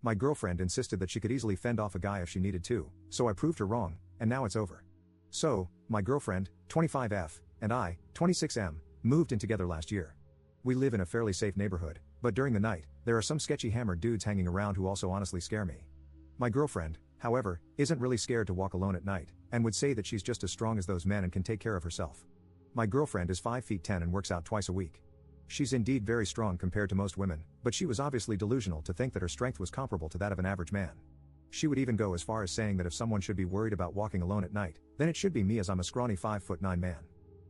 My girlfriend insisted that she could easily fend off a guy if she needed to, so I proved her wrong, and now it's over. So, my girlfriend, 25F, and I, 26M, moved in together last year. We live in a fairly safe neighborhood, but during the night, there are some sketchy hammered dudes hanging around who also honestly scare me. My girlfriend, however, isn't really scared to walk alone at night, and would say that she's just as strong as those men and can take care of herself. My girlfriend is 5 feet 10 and works out twice a week. She's indeed very strong compared to most women, but she was obviously delusional to think that her strength was comparable to that of an average man. She would even go as far as saying that if someone should be worried about walking alone at night, then it should be me, as I'm a scrawny 5'9" man.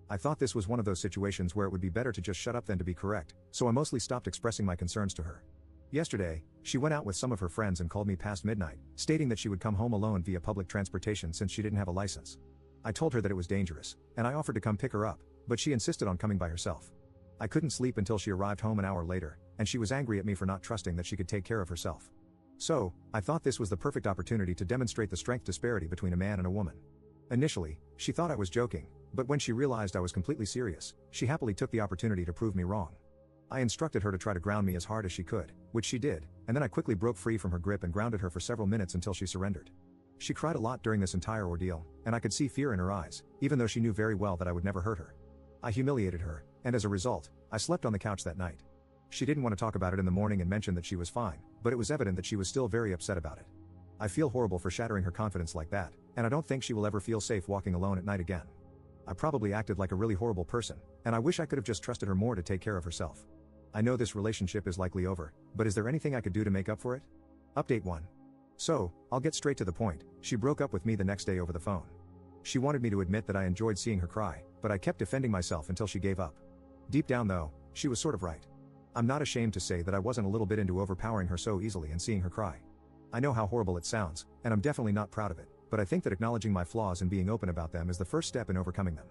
I thought this was one of those situations where it would be better to just shut up than to be correct, so I mostly stopped expressing my concerns to her. Yesterday, she went out with some of her friends and called me past midnight, stating that she would come home alone via public transportation since she didn't have a license. I told her that it was dangerous, and I offered to come pick her up, but she insisted on coming by herself. I couldn't sleep until she arrived home an hour later, and she was angry at me for not trusting that she could take care of herself. So, I thought this was the perfect opportunity to demonstrate the strength disparity between a man and a woman. Initially, she thought I was joking, but when she realized I was completely serious, she happily took the opportunity to prove me wrong. I instructed her to try to ground me as hard as she could, which she did, and then I quickly broke free from her grip and grounded her for several minutes until she surrendered. She cried a lot during this entire ordeal, and I could see fear in her eyes, even though she knew very well that I would never hurt her. I humiliated her, and as a result, I slept on the couch that night. She didn't want to talk about it in the morning and mentioned that she was fine, but it was evident that she was still very upset about it. I feel horrible for shattering her confidence like that, and I don't think she will ever feel safe walking alone at night again. I probably acted like a really horrible person, and I wish I could have just trusted her more to take care of herself. I know this relationship is likely over, but is there anything I could do to make up for it? Update 1. So, I'll get straight to the point. She broke up with me the next day over the phone. She wanted me to admit that I enjoyed seeing her cry, but I kept defending myself until she gave up. Deep down though, she was sort of right. I'm not ashamed to say that I wasn't a little bit into overpowering her so easily and seeing her cry. I know how horrible it sounds, and I'm definitely not proud of it, but I think that acknowledging my flaws and being open about them is the first step in overcoming them.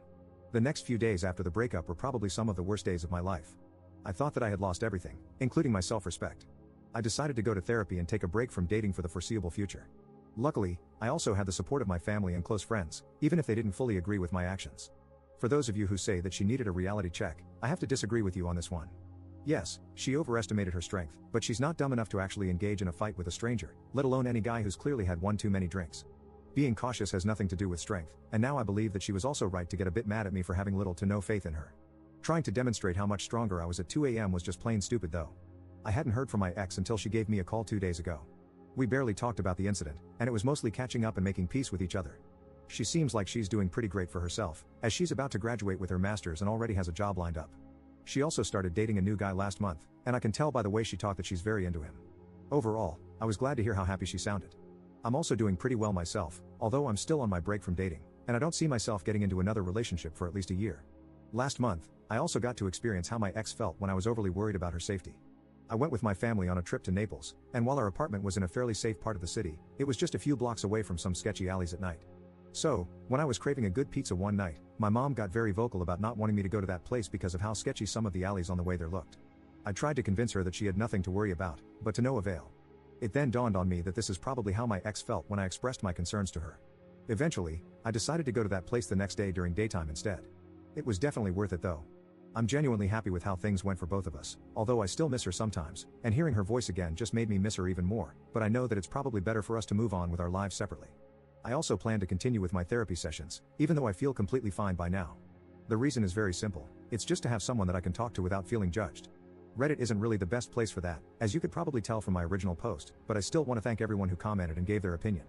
The next few days after the breakup were probably some of the worst days of my life. I thought that I had lost everything, including my self-respect. I decided to go to therapy and take a break from dating for the foreseeable future. Luckily, I also had the support of my family and close friends, even if they didn't fully agree with my actions. For those of you who say that she needed a reality check, I have to disagree with you on this one. Yes, she overestimated her strength, but she's not dumb enough to actually engage in a fight with a stranger, let alone any guy who's clearly had one too many drinks. Being cautious has nothing to do with strength, and now I believe that she was also right to get a bit mad at me for having little to no faith in her. Trying to demonstrate how much stronger I was at 2 a.m. was just plain stupid though. I hadn't heard from my ex until she gave me a call 2 days ago. We barely talked about the incident, and it was mostly catching up and making peace with each other. She seems like she's doing pretty great for herself, as she's about to graduate with her master's and already has a job lined up. She also started dating a new guy last month, and I can tell by the way she talked that she's very into him. Overall, I was glad to hear how happy she sounded. I'm also doing pretty well myself, although I'm still on my break from dating, and I don't see myself getting into another relationship for at least a year. Last month, I also got to experience how my ex felt when I was overly worried about her safety. I went with my family on a trip to Naples, and while our apartment was in a fairly safe part of the city, it was just a few blocks away from some sketchy alleys at night. So, when I was craving a good pizza one night, my mom got very vocal about not wanting me to go to that place because of how sketchy some of the alleys on the way there looked. I tried to convince her that she had nothing to worry about, but to no avail. It then dawned on me that this is probably how my ex felt when I expressed my concerns to her. Eventually, I decided to go to that place the next day during daytime instead. It was definitely worth it though. I'm genuinely happy with how things went for both of us, although I still miss her sometimes, and hearing her voice again just made me miss her even more, but I know that it's probably better for us to move on with our lives separately. I also plan to continue with my therapy sessions, even though I feel completely fine by now. The reason is very simple, it's just to have someone that I can talk to without feeling judged. Reddit isn't really the best place for that, as you could probably tell from my original post, but I still want to thank everyone who commented and gave their opinion.